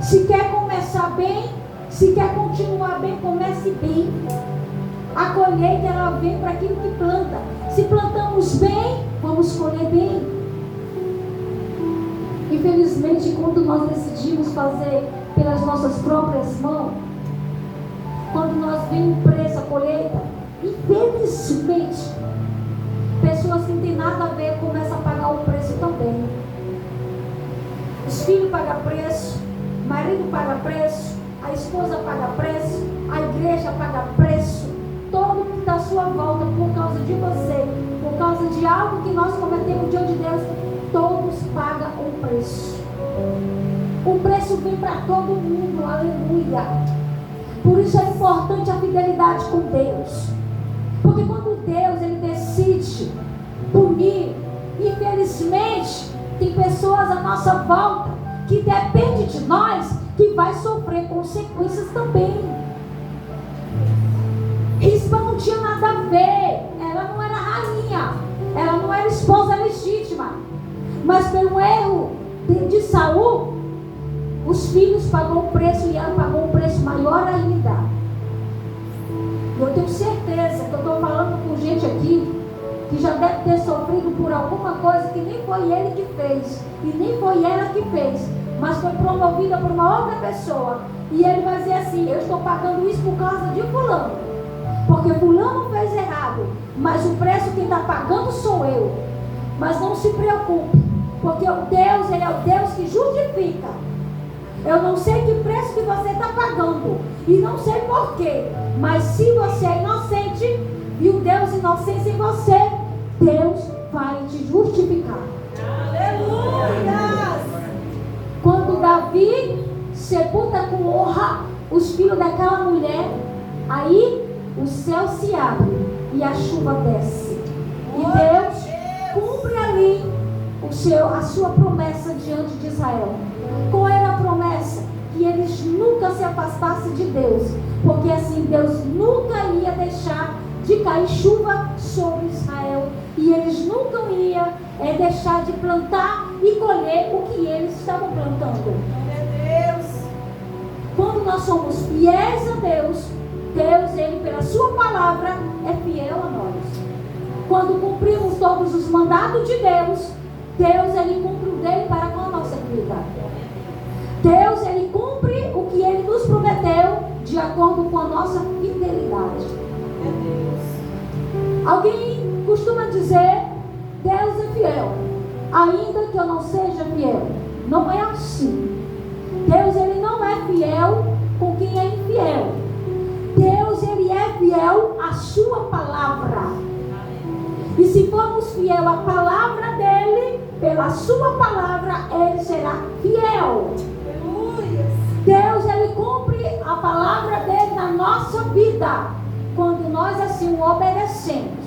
Se quer começar bem, se quer continuar bem, comece bem. A colheita, ela vem para aquilo que planta. Se plantamos bem, vamos colher bem. Infelizmente, quando nós decidimos fazer pelas nossas próprias mãos, quando nós vemos o preço, a colheita, infelizmente, pessoas que não têm nada a ver começam a pagar o preço também. Os filhos pagam preço, o marido paga preço, a esposa paga preço, a igreja paga preço, todo mundo está à sua volta por causa de você, por causa de algo que nós cometemos diante de Deus. Todos pagam um preço. O preço vem para todo mundo, aleluia. Por isso é importante a fidelidade com Deus. Porque quando Deus, ele decide punir, infelizmente, tem pessoas à nossa volta que depende de nós, que vai sofrer consequências também. Rispa não tinha nada a ver. Ela não era rainha, ela não era esposa legítima. Mas pelo erro de Saul, os filhos pagou o preço, e ela pagou um preço maior ainda. Eu tenho certeza que eu estou falando com gente aqui que já deve ter sofrido por alguma coisa que nem foi ele que fez, e nem foi ela que fez, mas foi promovida por uma outra pessoa. E ele vai dizer assim: eu estou pagando isso por causa de fulano, porque fulano fez errado, mas o preço quem está pagando sou eu. Mas não se preocupe, porque o Deus, ele é o Deus que justifica. Eu não sei que preço que você está pagando, e não sei porquê, mas se você é inocente, e o Deus inocente em você, Deus vai te justificar. Aleluia! Quando Davi sepulta com honra os filhos daquela mulher, aí o céu se abre e a chuva desce. E Deus cumpre ali a sua promessa diante de Israel. Qual era a promessa? Que eles nunca se afastassem de Deus, porque assim Deus nunca ia deixar de cair chuva sobre Israel, e eles nunca iam deixar de plantar e colher o que eles estavam plantando. Quando nós somos fiéis a Deus, Deus, Ele pela sua palavra é fiel a nós. Quando cumprimos todos os mandatos de Deus, Deus, Ele cumpre o dele para com a nossa vida. Deus, Ele cumpre o que Ele nos prometeu de acordo com a nossa fidelidade. Alguém costuma dizer: Deus é fiel, ainda que eu não seja fiel. Não é assim. Deus, Ele não é fiel com quem é infiel. Deus, Ele é fiel à sua palavra. E se formos fiel à palavra dEle, pela sua palavra, Ele será fiel. Deus, Ele cumpre a palavra dEle na nossa vida, quando nós assim o obedecemos.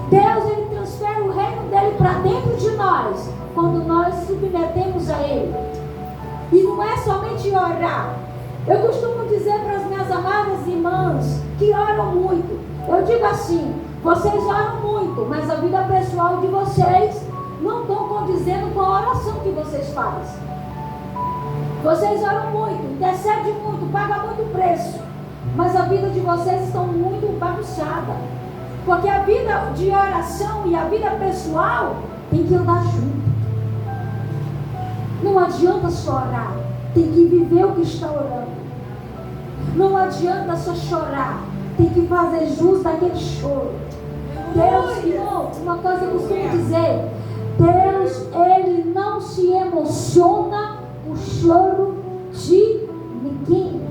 Deus, Ele transfere o reino dEle para dentro de nós, quando nós submetemos a Ele. E não é somente orar. Eu costumo dizer para as minhas amadas irmãs que oram muito, eu digo assim: vocês oram muito, mas a vida pessoal de vocês não estão condizendo com a oração que vocês fazem. Vocês oram muito, intercedem muito, pagam muito preço, mas a vida de vocês está muito bagunçada. Porque a vida de oração e a vida pessoal tem que andar junto. Não adianta só orar, tem que viver o que está orando. Não adianta só chorar, tem que fazer jus daquele choro. Deus, irmão, uma coisa eu costumo dizer: Deus, Ele não se emociona com o choro de ninguém.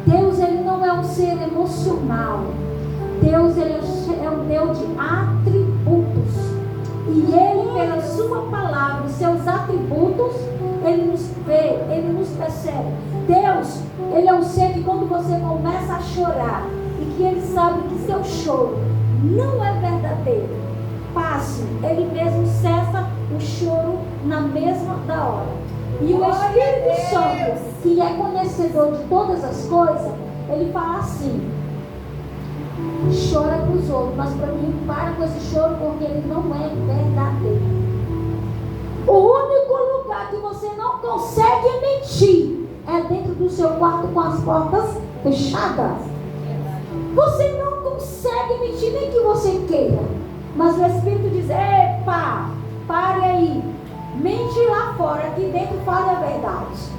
Deus, Ele não é um ser emocional. Deus, Ele é um Deus de atributos. E Ele, pela sua palavra, os seus atributos, Ele nos vê, Ele nos percebe. Deus, Ele é um ser que quando você começa a chorar, e que Ele sabe que seu choro não é verdadeiro, passe, Ele mesmo cessa o choro na mesma da hora. E o Espírito Santo, que é conhecedor de todas as coisas, Ele fala assim: chora para os outros, mas para mim, para com esse choro, porque ele não é verdadeiro. O único lugar que você não consegue mentir é dentro do seu quarto com as portas fechadas. Você não consegue mentir nem que você queira, mas o Espírito diz: epa, pare aí, mente lá fora, aqui dentro fale a verdade.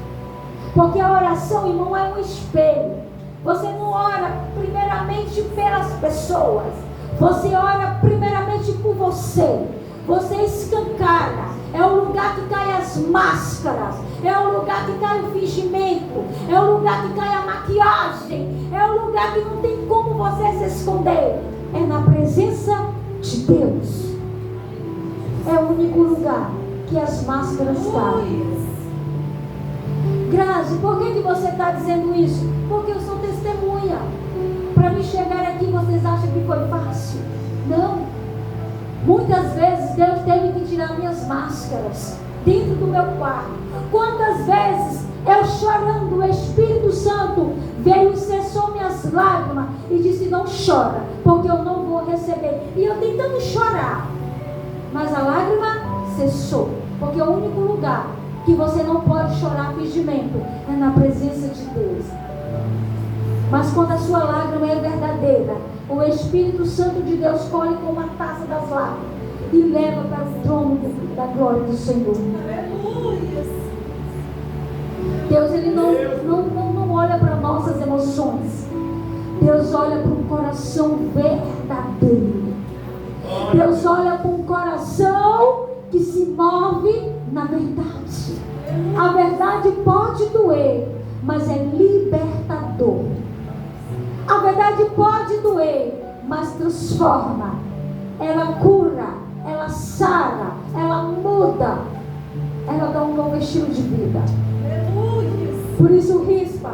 Porque a oração, irmão, é um espelho. Você não ora primeiramente pelas pessoas, você ora primeiramente por você. Você escancara, é o lugar que cai as máscaras, é o lugar que cai o fingimento, é o lugar que cai a maquiagem, é o lugar que não tem como você se esconder. É na presença de Deus. É o único lugar que as máscaras caem. Grazi, por que você está dizendo isso? Porque eu sou testemunha. Para me chegar aqui, vocês acham que foi fácil? Não. Muitas vezes Deus teve que tirar minhas máscaras dentro do meu quarto. Quantas vezes eu chorando, o Espírito Santo veio e cessou minhas lágrimas e disse: não chora, porque eu não vou receber. E eu tentando chorar, mas a lágrima cessou, porque o único lugar que você não pode chorar fingimento é na presença de Deus. Mas quando a sua lágrima é verdadeira, o Espírito Santo de Deus colhe com uma taça das lágrimas e leva para o trono da glória do Senhor. Aleluia. Deus, Ele não olha para nossas emoções. Deus olha para um coração verdadeiro. Deus olha para um coração que se move na verdade. A verdade pode doer, mas é libertador. A verdade pode doer, mas transforma. Ela cura, ela sara, ela muda, ela dá um novo estilo de vida. Aleluia. Por isso, Rispa,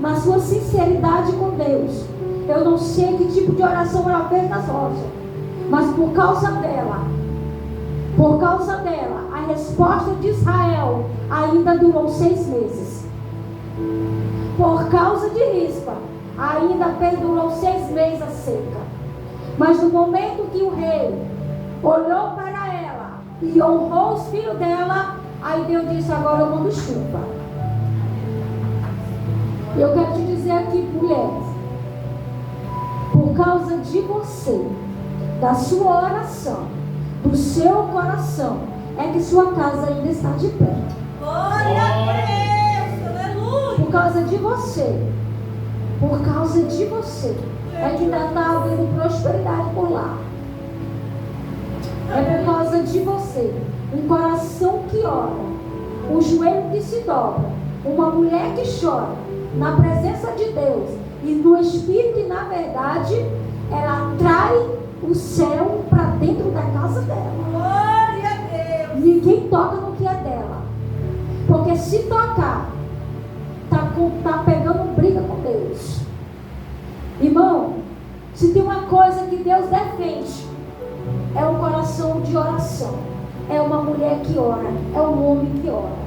na sua sinceridade com Deus, eu não sei que tipo de oração ela fez nas rochas, mas por causa dela, a resposta de Israel ainda durou 6 meses. Por causa de Rispa, ainda perdurou 6 meses a seca. Mas no momento que o rei olhou para ela e honrou os filhos dela, aí Deus disse: agora eu mando chuva. Eu quero te dizer aqui, mulheres, por causa de você, da sua oração, do seu coração, é que sua casa ainda está de pé. Glória a Deus, aleluia. Por causa de você, é que ainda está havendo prosperidade por lá. É por causa de você, um coração que ora, um joelho que se dobra, uma mulher que chora na presença de Deus e no Espírito, e na verdade ela atrai o céu para dentro da casa dela. Glória a Deus. Ninguém toca no que é dela, porque se tocar tá pegando briga com Deus. Irmão, se tem uma coisa que Deus defende, é um coração de oração, é uma mulher que ora, é um homem que ora.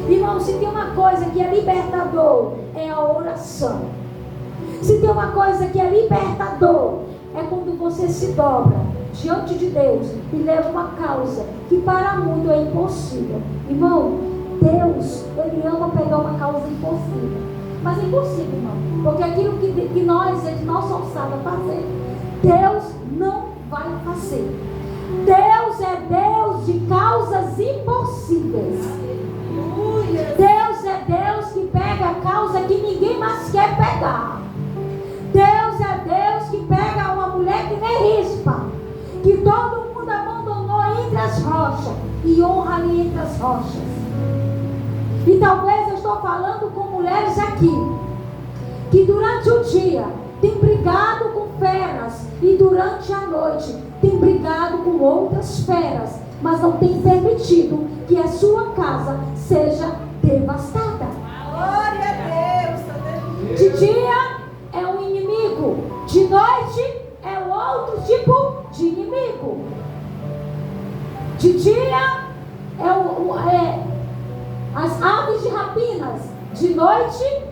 Irmão, se tem uma coisa que é libertador, é a oração. Se tem uma coisa que é libertador, é quando você se dobra diante de Deus e leva uma causa que para muito é impossível. Irmão, Deus, Ele ama pegar uma causa impossível. Mas é impossível, irmão, porque aquilo que nós somos sábios a fazer, Deus não vai fazer. Deus é Deus de causas impossíveis. Deus é Deus que pega a causa que ninguém mais quer pegar. Deus é Deus que pega uma mulher que nem Rispa, que todo mundo abandonou entre as rochas, e honra ali entre as rochas. E talvez eu estou falando com mulheres aqui, que durante o dia tem brigado com feras, e durante a noite tem brigado com outras feras, mas não tem permitido que a sua casa seja devastada. Glória a Deus. De dia é um inimigo, de noite é outro tipo de inimigo. De dia é as aves de rapinas, de noite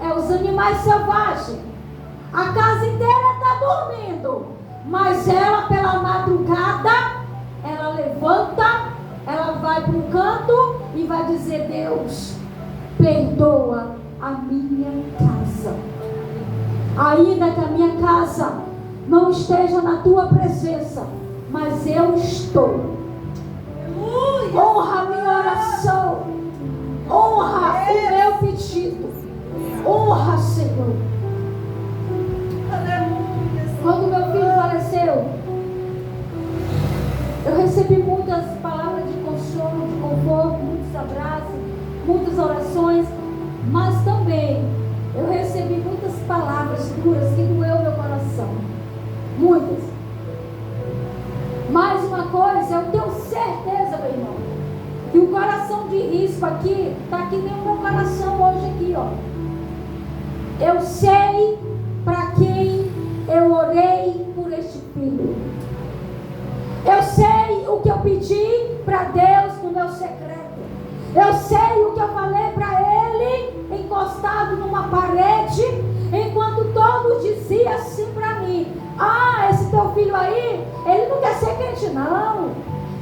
é os animais selvagens. A casa inteira está dormindo, mas ela pela madrugada, ela levanta, ela vai para um canto e vai dizer: Deus, perdoa a minha casa. Ainda que a minha casa não esteja na tua presença, mas eu estou. Honra a minha oração, honra o meu pedido, honra, Senhor. Quando meu filho faleceu, eu recebi muitas palavras de consolo, de conforto, muitos abraços, muitas orações, mas também eu recebi muitas palavras duras que doeu meu coração. Muitas. Mais uma coisa, eu tenho certeza, meu irmão, que o coração de Rispa aqui está que nem o meu coração hoje aqui, ó. Eu sei para quem eu orei por este filho. Eu sei o que eu pedi para Deus no meu secreto. Eu sei o que eu falei para ele encostado numa parede, enquanto todos diziam assim para mim: ah, esse teu filho aí, ele não quer ser crente não,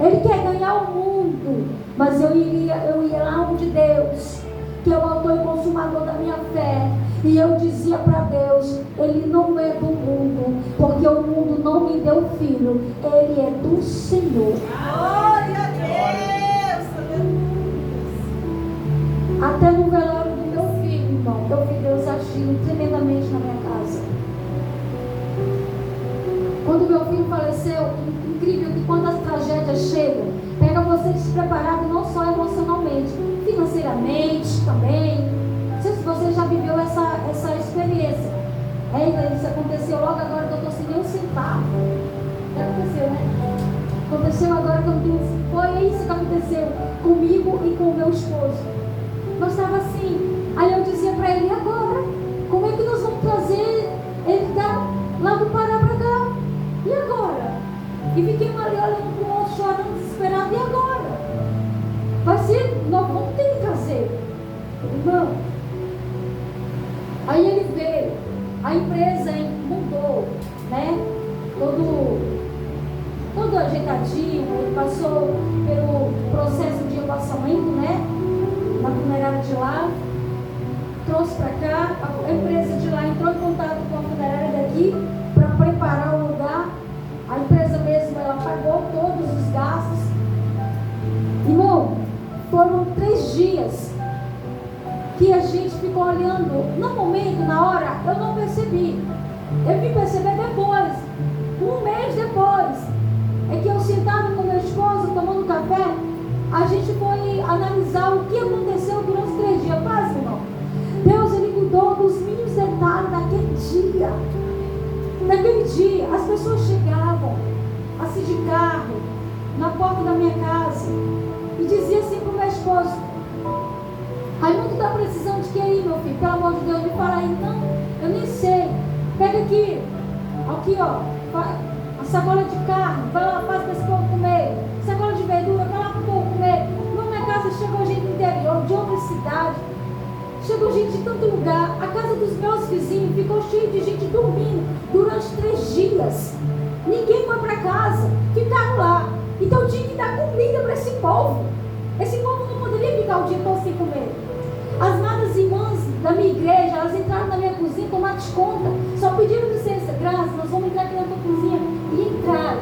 ele quer ganhar o mundo. Mas eu ia lá onde Deus, que é o autor e consumador da minha fé, e eu dizia para Deus: ele não é do mundo, porque o mundo não me deu filho, ele é do Senhor. Glória a Deus. Até no velório do meu filho, irmão, eu vi Deus agindo tremendamente na minha casa. Quando meu filho faleceu, incrível que quando as tragédias chegam, pega você despreparado não só emocionalmente, financeiramente também. Não sei se você já viveu essa experiência. Eita, isso aconteceu logo agora que eu estou sem nem um centavo. Já aconteceu, né? Aconteceu agora que eu não tenho. Foi isso que aconteceu comigo e com o meu esposo. Nós estávamos assim, assim. Aí eu dizia para ele: e agora? Como é que nós vamos trazer ele lá do Pará para cá? E agora? E fiquei ali olhando para o outro, chorando, desesperado. E agora? Vai ser, nós vamos ter que trazer. Irmão. Aí ele veio, a empresa mudou, né? Todo ajeitadinho, ele passou pelo processo de embalsamento, né? Na funerária de lá, trouxe para cá, a empresa de lá entrou em contato com a funerária daqui para preparar o lugar. A empresa mesmo, ela pagou todos os gastos. Irmão, foram 3 dias que a gente ficou olhando. No momento, na hora, eu não percebi. Eu vim perceber depois, 1 mês depois. É que eu sentado com meu esposo, tomando café, a gente foi analisar o que aconteceu durante 3 dias. Mas, irmão, Deus, ele cuidou dos mínimos detalhes daquele dia. Naquele dia, as pessoas chegavam, assim de carro, na porta da minha casa, e dizia assim para o meu esposo: Raimundo, está precisando de que aí, meu filho? Pelo amor de Deus, me fala aí. Não, eu nem sei. Pega aqui, ó, a sacola de carne, vai lá, faz para esse povo comer. Sacola de verdura, vai lá para o povo comer. Na minha casa chegou gente do interior, de outra cidade. Chegou gente de tanto lugar. A casa dos meus vizinhos ficou cheia de gente dormindo durante 3 dias. Ninguém foi para casa, ficaram lá. Então tinha que dar comida para esse povo. Esse povo não poderia ficar o dia todo sem comer. As amadas irmãs da minha igreja, elas entraram na minha cozinha tomar desconta. Só pediram licença: Graça, nós vamos entrar aqui na tua cozinha. E entraram.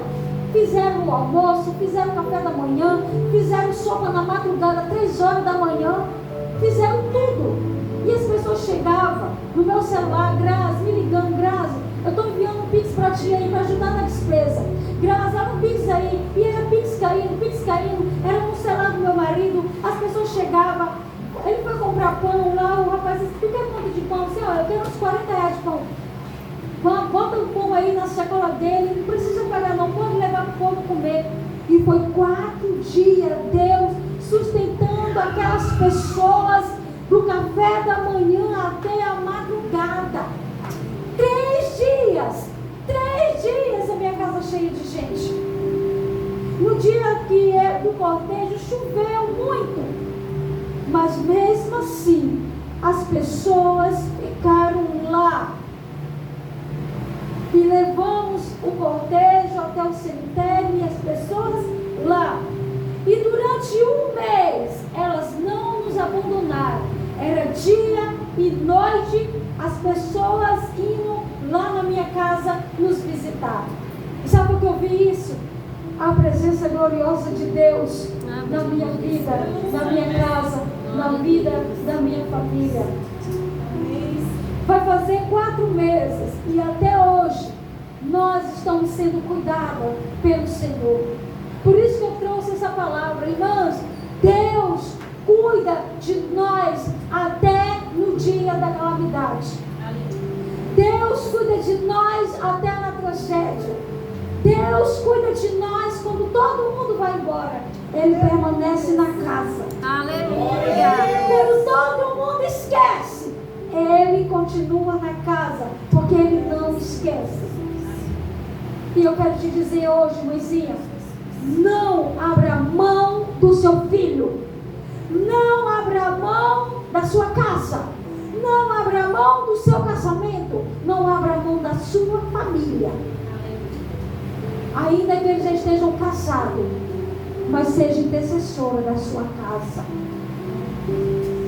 Fizeram o almoço, fizeram o café da manhã, fizeram sopa na madrugada, 3 horas da manhã. Fizeram tudo. E as pessoas chegavam no meu celular: Graça, me ligando: Graça, eu estou enviando um Pix para ti aí, para ajudar na despesa. Graça, olha um Pix aí. E era Pix caindo. Era no celular do meu marido. As pessoas chegavam. Ele foi comprar pão lá, o rapaz disse: tu quer quanto de pão? Assim, olha, eu quero uns 40 reais de pão. Bota o pão aí na sacola dele, não precisa pagar não, pode levar para o povo comer. E foi 4 dias Deus sustentando aquelas pessoas do café da manhã até a madrugada. 3 dias a minha casa cheia de gente. No dia que é do cortejo choveu muito, mas mesmo assim as pessoas ficaram lá. E levamos o cortejo até o cemitério e as pessoas lá. E durante 1 mês elas não nos abandonaram. Era dia e noite as pessoas indo lá na minha casa nos visitar. E sabe por que eu vi isso? A presença gloriosa de Deus na minha vida, na minha casa, na vida da minha família. Vai fazer 4 meses e até hoje nós estamos sendo cuidados pelo Senhor. Por isso que eu trouxe essa palavra, irmãos. Deus cuida de nós até no dia da calamidade. Deus cuida de nós até na tragédia. Deus cuida de nós quando todo mundo vai embora. Ele permanece na casa. Aleluia. Quando todo mundo esquece, Ele continua na casa, porque Ele não esquece. E eu quero te dizer hoje, mãezinha, não abra mão do seu filho. Não abra mão da sua casa. Não abra mão do seu casamento. Não abra mão da sua família. Ainda que eles já estejam casados, mas seja intercessora da sua casa.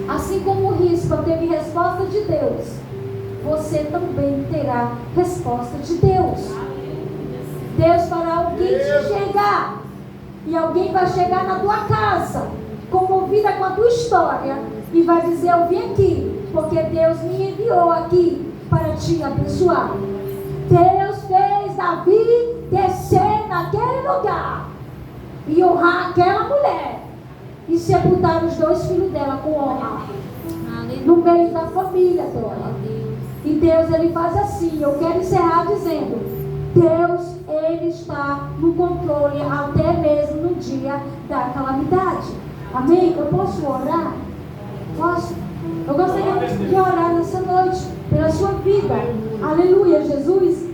Assim como Rispa teve resposta de Deus, você também terá resposta de Deus. Deus fará alguém te chegar, e alguém vai chegar na tua casa, comovida com a tua história, e vai dizer: eu vim aqui, porque Deus me enviou aqui para te abençoar. Deus fez Davi descer naquele lugar e honrar aquela mulher e sepultar os 2 filhos dela com honra no meio da família dela. E Deus, Ele faz assim. Eu quero encerrar dizendo: Deus, Ele está no controle até mesmo no dia da calamidade. Amém? Eu posso orar? Posso? Eu gostaria de orar nessa noite pela sua vida. Aleluia, Jesus.